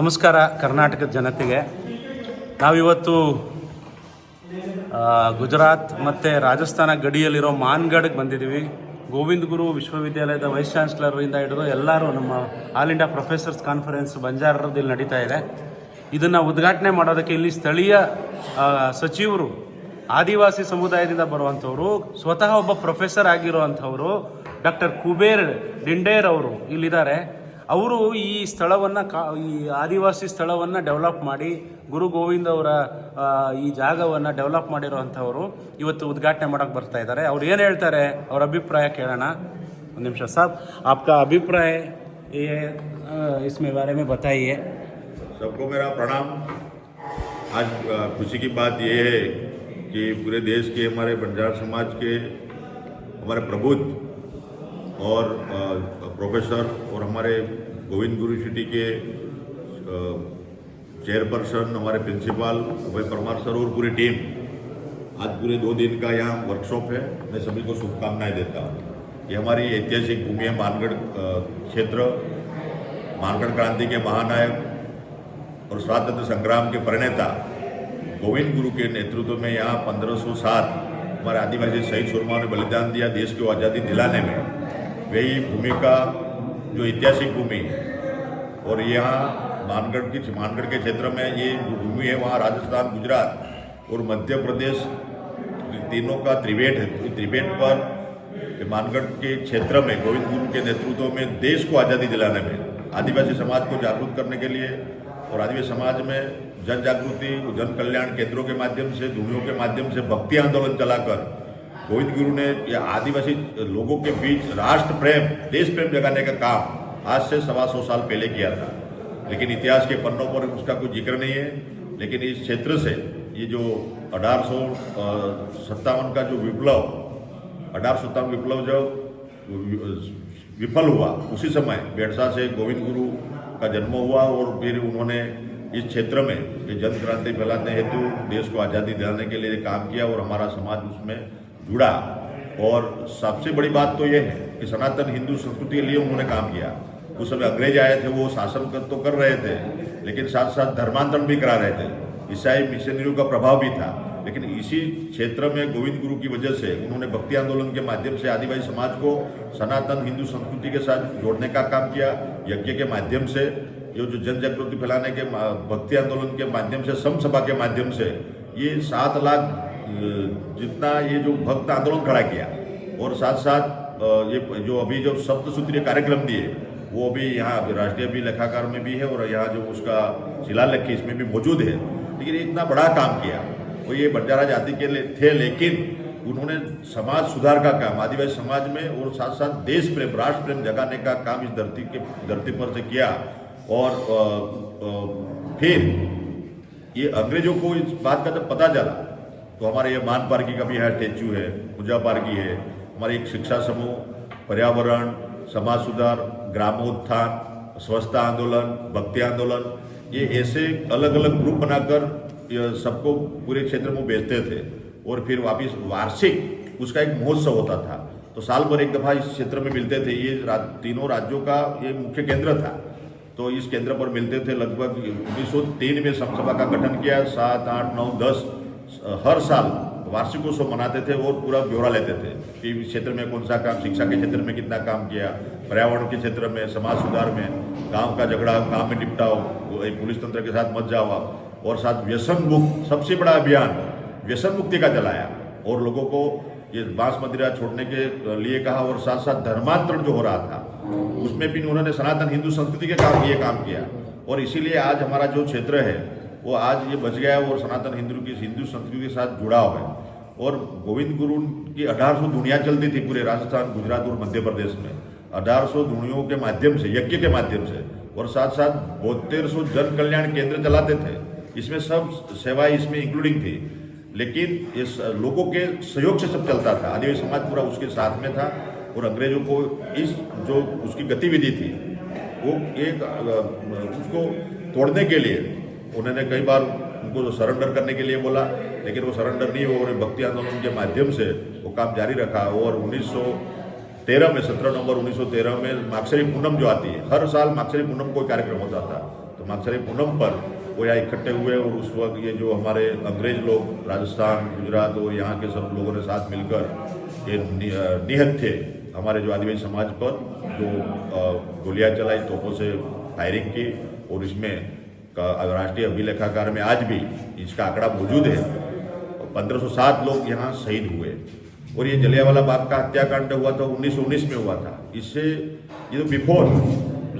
ನಮಸ್ಕಾರ ಕರ್ನಾಟಕದ ಜನತೆಗೆ. ನಾವಿವತ್ತು ಗುಜರಾತ್ ಮತ್ತು ರಾಜಸ್ಥಾನ ಗಡಿಯಲ್ಲಿರೋ ಮಾನ್ಗಢಕ್ಕೆ ಬಂದಿದ್ದೀವಿ. ಗೋವಿಂದ ಗುರು ವಿಶ್ವವಿದ್ಯಾಲಯದ ವೈಸ್ ಚಾನ್ಸಲರಿಂದ ಹಿಡಿದು ಎಲ್ಲರೂ ನಮ್ಮ ಆಲ್ ಇಂಡಿಯಾ ಪ್ರೊಫೆಸರ್ಸ್ ಕಾನ್ಫರೆನ್ಸ್ ಬಂಜಾರದಲ್ಲಿ ನಡೀತಾ ಇದೆ. ಇದನ್ನು ಉದ್ಘಾಟನೆ ಮಾಡೋದಕ್ಕೆ ಇಲ್ಲಿ ಸ್ಥಳೀಯ ಸಚಿವರು, ಆದಿವಾಸಿ ಸಮುದಾಯದಿಂದ ಬರುವಂಥವರು, ಸ್ವತಃ ಒಬ್ಬ ಪ್ರೊಫೆಸರ್ ಆಗಿರುವಂಥವರು ಡಾಕ್ಟರ್ ಕುಬೇರ್ ದಿಂಡೇರ್ ಅವರು ಇಲ್ಲಿದ್ದಾರೆ. ಅವರು ಈ ಸ್ಥಳವನ್ನು ಈ ಆದಿವಾಸಿ ಸ್ಥಳವನ್ನು ಡೆವಲಪ್ ಮಾಡಿ ಗುರು ಗೋವಿಂದ್ ಅವರ ಈ ಜಾಗವನ್ನು ಡೆವಲಪ್ ಮಾಡಿರೋವಂಥವರು ಇವತ್ತು ಉದ್ಘಾಟನೆ ಮಾಡೋಕ್ಕೆ ಬರ್ತಾ ಇದ್ದಾರೆ. ಅವ್ರು ಏನು ಹೇಳ್ತಾರೆ, ಅವ್ರ ಅಭಿಪ್ರಾಯ ಕೇಳೋಣ. ಒಂದು ನಿಮಿಷ ಸಾಬ್, आपका अभिप्राय ये इसमें बारे में बताइए. सबको मेरा प्रणाम. आज खुशी की बात ये है कि पूरे देश के हमारे बंजार समाज के हमारे प्रबुद्ध और प्रोफेसर और हमारे गोविंद गुरु यूनिवर्सिटी के चेयरपर्सन, हमारे प्रिंसिपल अभय परमार सर और पूरी टीम आज पूरे 2 दिन का यहाँ वर्कशॉप है. मैं सभी को शुभकामनाएं देता हूँ. ये हमारी ऐतिहासिक भूमि है, मानगढ़ क्षेत्र. मानगढ़ क्रांति के महानायक और स्वातंत्र संग्राम के प्रणेता गोविंद गुरु के नेतृत्व में यहाँ 1507 हमारे आदिवासी शहीद सूरमाओं ने बलिदान दिया देश को आज़ादी दिलाने में. वही भूमि का जो ऐतिहासिक भूमि है और यहाँ मानगढ़ के क्षेत्र में ये भूमि है, वहाँ राजस्थान, गुजरात और मध्य प्रदेश तीनों का त्रिभेट है. त्रिभेट पर मानगढ़ के क्षेत्र में गोविंद गुरु के नेतृत्व में देश को आज़ादी दिलाने में, आदिवासी समाज को जागरूक करने के लिए और आदिवासी समाज में जन जागृति, जन कल्याण केंद्रों के माध्यम से, धूमियों के माध्यम से भक्ति आंदोलन चलाकर गोविंद गुरु ने यह आदिवासी लोगों के बीच राष्ट्र प्रेम, देश प्रेम जगाने का काम आज से 125 साल पहले किया था. लेकिन इतिहास के पन्नों पर उसका कोई जिक्र नहीं है. लेकिन इस क्षेत्र से ये जो 1857 का जो विप्लव, 1857 विप्लव जब विफल हुआ, उसी समय बेड़सा से गोविंद गुरु का जन्म हुआ और फिर उन्होंने इस क्षेत्र में ये जन क्रांति फैलाने हेतु देश को आज़ादी दिलाने के लिए काम किया और हमारा समाज उसमें जुड़ा. और सबसे बड़ी बात तो ये है कि सनातन हिंदू संस्कृति के लिए उन्होंने काम किया. उस समय अंग्रेज आए थे, वो शासन तो कर रहे थे, लेकिन साथ साथ धर्मांतरण भी करा रहे थे. ईसाई मिशनरियों का प्रभाव भी था. लेकिन इसी क्षेत्र में गोविंद गुरु की वजह से उन्होंने भक्ति आंदोलन के माध्यम से आदिवासी समाज को सनातन हिंदू संस्कृति के साथ जोड़ने का काम किया. यज्ञ के माध्यम से, जो जन जागृति फैलाने के भक्ति आंदोलन के माध्यम से, समसभा के माध्यम से ये 7 लाख जितना ये जो भक्त आंदोलन खड़ा किया. और साथ साथ ये जो अभी जो सप्तसूत्रीय कार्यक्रम दिए वो अभी यहाँ राष्ट्रीय भी लेखाकार में भी है और यहाँ जो उसका शिलालेख इसमें भी मौजूद है. लेकिन इतना बड़ा काम किया वो ये बंजारा जाति के लिए थे, लेकिन उन्होंने समाज सुधार का काम आदिवासी समाज में और साथ साथ देश प्रेम, राष्ट्र प्रेम जगाने का काम इस धरती पर से किया. और फिर ये अंग्रेजों को इस बात का जब पता चला तो हमारे ये मान पार्की का भी यहाँ स्टेच्यू है, पूजा पार्की है, हमारे एक शिक्षा समूह, पर्यावरण, समाज सुधार, ग्रामोत्थान, स्वच्छता आंदोलन, भक्ति आंदोलन, ये ऐसे अलग अलग ग्रुप बनाकर सबको पूरे क्षेत्र में बेचते थे. और फिर वापिस वार्षिक उसका एक महोत्सव होता था. तो साल भर एक दफ़ा इस क्षेत्र में मिलते थे. ये तीनों राज्यों का ये मुख्य केंद्र था. तो इस केंद्र पर मिलते थे. लगभग 1903 में समसभा का गठन किया. 7, 8, 9, 10 हर साल वार्षिकोत्सव मनाते थे और पूरा ब्यौरा लेते थे कि इस क्षेत्र में कौन सा काम, शिक्षा के क्षेत्र में कितना काम किया, पर्यावरण के क्षेत्र में, समाज सुधार में, गांव का झगड़ा गांव में निपटाओ, पुलिस तंत्र के साथ मत जाओ. और साथ व्यसन मुक्त, सबसे बड़ा अभियान व्यसन मुक्ति का चलाया और लोगों को ये बांस मदिरा छोड़ने के लिए कहा. और साथ साथ धर्मांतरण जो हो रहा था उसमें भी उन्होंने सनातन हिंदू संस्कृति के काम किया. और इसीलिए आज हमारा जो क्षेत्र है वो आज ये बच गया और सनातन हिंदू संस्कृति के साथ जुड़ा हुआ है. और गोविंद गुरु की 1800 दुनिया चलती थी पूरे राजस्थान, गुजरात और मध्य प्रदेश में. 1800 दुनियों के माध्यम से, यज्ञ के माध्यम से, और साथ साथ 7200 जन कल्याण केंद्र चलाते थे. इसमें सब सेवाएं इसमें इंक्लूडिंग थी. लेकिन इस लोगों के सहयोग से सब चलता था. आदिवासी समाज पूरा उसके साथ में था. और अंग्रेजों को इस जो उसकी गतिविधि थी वो एक उसको तोड़ने के लिए उन्होंने कई बार उनको सरेंडर करने के लिए बोला, लेकिन वो सरेंडर नहीं हुआ. उन्होंने भक्ति आंदोलन के माध्यम से वो काम जारी रखा. और 1913 में 17 नवंबर 1913 में माक्षरी पूनम जो आती है, हर साल माक्षरी पूनम कोई कार्यक्रम होता था. तो मागसरे पूनम पर वो यहाँ इकट्ठे हुए और उस वक्त ये जो हमारे अंग्रेज लोग राजस्थान, गुजरात और यहाँ के सब लोगों ने साथ मिलकर ये निहत थे हमारे जो आदिवासी समाज पर, जो गोलियां चलाई, तोपों से फायरिंग की, और इसमें राष्ट्रीय अभिलेखागार में आज भी इसका आंकड़ा मौजूद है। 1507 लोग यहाँ शहीद हुए और ये जलियांवाला बाग का हत्याकांड हुआ था 1919 में हुआ था। इससे ये तो बिफोर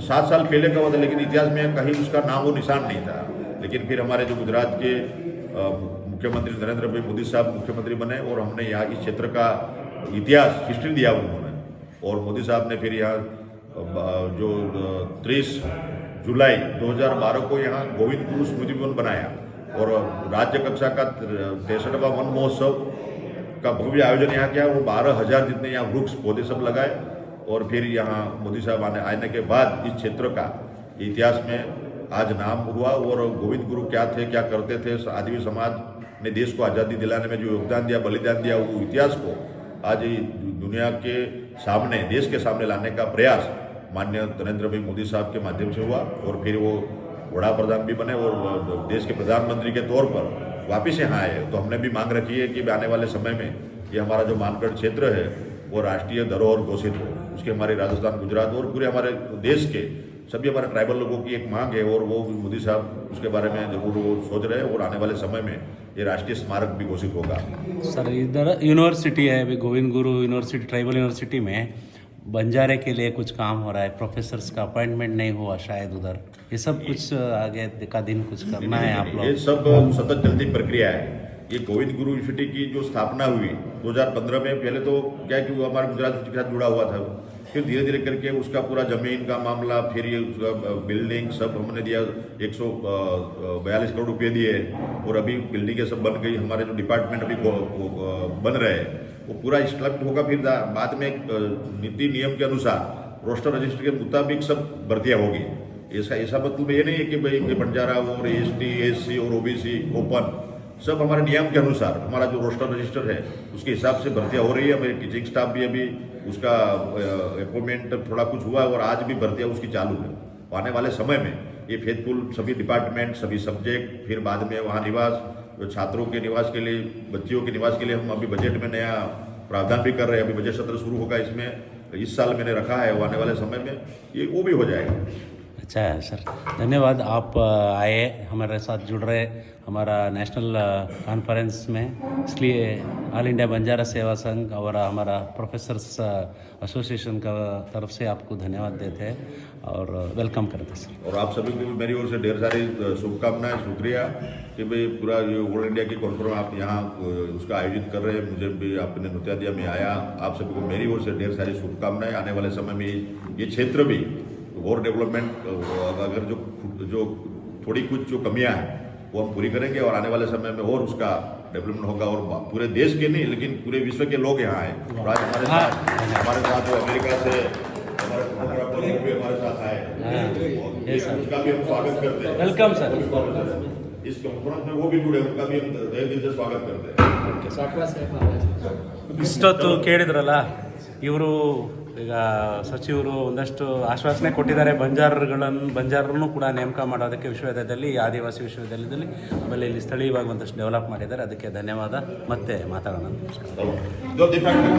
7 साल पहले का हुआ था, लेकिन इतिहास में कहीं उसका नाम वो निशान नहीं था। लेकिन फिर हमारे जो गुजरात के मुख्यमंत्री नरेंद्र भाई मोदी साहब मुख्यमंत्री बने और हमने यहाँ इस क्षेत्र का इतिहास, हिस्ट्री दिया उन्होंने, और मोदी साहब ने फिर यहाँ जो 30 जुलाई 2012 को यहाँ गोविंद गुरु स्मृति भवन बनाया और राज्य कक्षा का 63वां वन महोत्सव का भव्य आयोजन यहाँ किया और 12,000 जितने यहाँ वृक्ष पौधे सब लगाए। और फिर यहाँ मोदी साहब आने के बाद इस क्षेत्र का इतिहास में आज नाम हुआ। और गोविंद गुरु क्या थे, क्या करते थे, आदिवासी समाज ने देश को आज़ादी दिलाने में जो योगदान दिया, बलिदान दिया, वो इतिहास को आज दुनिया के सामने, देश के सामने लाने का प्रयास माननीय नरेंद्र भाई मोदी साहब के माध्यम से हुआ। और फिर वो वड़ा प्रधान भी बने और देश के प्रधानमंत्री के तौर पर वापिस यहाँ आए। तो हमने भी मांग रखी है कि आने वाले समय में ये हमारा जो मानगढ़ क्षेत्र है वो राष्ट्रीय धरोहर घोषित हो। उसके हमारे राजस्थान, गुजरात और पूरे हमारे देश के सभी हमारे ट्राइबल लोगों की एक मांग है और वो मोदी साहब उसके बारे में जरूर वो सोच रहे हैं और आने वाले समय में ये राष्ट्रीय स्मारक भी घोषित होगा। सर, इधर यूनिवर्सिटी है अभी, Govind Guru university, tribal university में बंजारे के लिए कुछ काम हो रहा है, प्रोफेसर्स का अपॉइंटमेंट नहीं हुआ शायद उधर, ये सब कुछ आगे का दिन कुछ करना है आप लोग? ये सब सतत चलती प्रक्रिया है। ये गोविंद गुरु यूनिवर्सिटी की जो स्थापना हुई 2015 में, पहले तो क्या है कि वो हमारे गुजरात यूनिवर्सिटी के साथ जुड़ा हुआ था, फिर धीरे धीरे करके उसका पूरा जमीन का मामला, फिर ये उसका बिल्डिंग सब हमने दिया, 142 करोड़ रुपये दिए और अभी बिल्डिंगें सब बन गई। हमारे जो डिपार्टमेंट अभी बन रहे हैं वो पूरा इंस्ट्रक्ट होगा। फिर बाद में नीति नियम के अनुसार रोस्टर रजिस्टर के मुताबिक सब भर्तियाँ होगी। ऐसा मतलब ये नहीं है कि भाई बंजारा और ST, SC और OBC ओपन, सब हमारे नियम के अनुसार हमारा जो रोस्टर रजिस्टर है उसके हिसाब से भर्तियाँ हो रही है। मेरे टीचिंग स्टाफ भी अभी उसका अपॉइंटमेंट थोड़ा कुछ हुआ है और आज भी भर्तियाँ उसकी चालू है। आने वाले समय में ये फेथफुल सभी डिपार्टमेंट, सभी सब्जेक्ट, फिर बाद में वहाँ निवास, छात्रों के निवास के लिए, बच्चियों के निवास के लिए हम अभी बजट में नया प्रावधान भी कर रहे हैं। अभी बजट सत्र शुरू होगा, इसमें इस साल मैंने रखा है, वो आने वाले समय में ये वो भी हो जाएगा। अच्छा है सर, धन्यवाद आप आए, हमारे साथ जुड़ रहे हमारा नेशनल कॉन्फ्रेंस में। इसलिए ऑल इंडिया बंजारा सेवा संघ और हमारा प्रोफेसर्स एसोसिएशन का तरफ से आपको धन्यवाद देते हैं और वेलकम करते हैं सर। और आप सभी को भी मेरी ओर से ढेर सारी शुभकामनाएं, शुक्रिया कि भाई पूरा ये ऑल इंडिया की कॉन्फ्रेंस आप यहाँ उसका आयोजित कर रहे हैं। मुझे भी आपने नुतिया दिया, मैं आया। आप सभी को मेरी ओर से ढेर सारी शुभकामनाएं। आने वाले समय में ये क्षेत्र भी और डेवलपमेंट, अगर जो थोड़ी कुछ जो कमियां हैं वो हम पूरी करेंगे और आने वाले समय में और उसका डेवलपमेंट होगा और पूरे देश के नहीं लेकिन पूरे विश्व के लोग यहाँ आए। और आज हमारे साथ जो अमेरिका से हमारे फोटोग्राफर भी हमारे साथ आए, उसका भी हम स्वागत करते हैं। Welcome sir. इस कॉन्फ्रेंस में वो भी जुड़े, उनका भी हम तहे दिल से स्वागत करते हैं। ಇಷ್ಟೊತ್ತು ಕೇಳಿದ್ರಲ್ಲ, ಇವರು ಈಗ ಸಚಿವರು ಒಂದಷ್ಟು ಆಶ್ವಾಸನೆ ಕೊಟ್ಟಿದ್ದಾರೆ ಬಂಜಾರರನ್ನು ಕೂಡ ನೇಮಕ ಮಾಡೋದಕ್ಕೆ ವಿಶ್ವವಿದ್ಯಾಲಯದಲ್ಲಿ, ಆದಿವಾಸಿ ವಿಶ್ವವಿದ್ಯಾಲಯದಲ್ಲಿ, ಆಮೇಲೆ ಇಲ್ಲಿ ಸ್ಥಳೀಯವಾಗಿ ಒಂದಷ್ಟು ಡೆವಲಪ್ ಮಾಡಿದ್ದಾರೆ, ಅದಕ್ಕೆ ಧನ್ಯವಾದ. ಮತ್ತೆ ಮಾತಾಡೋಣ.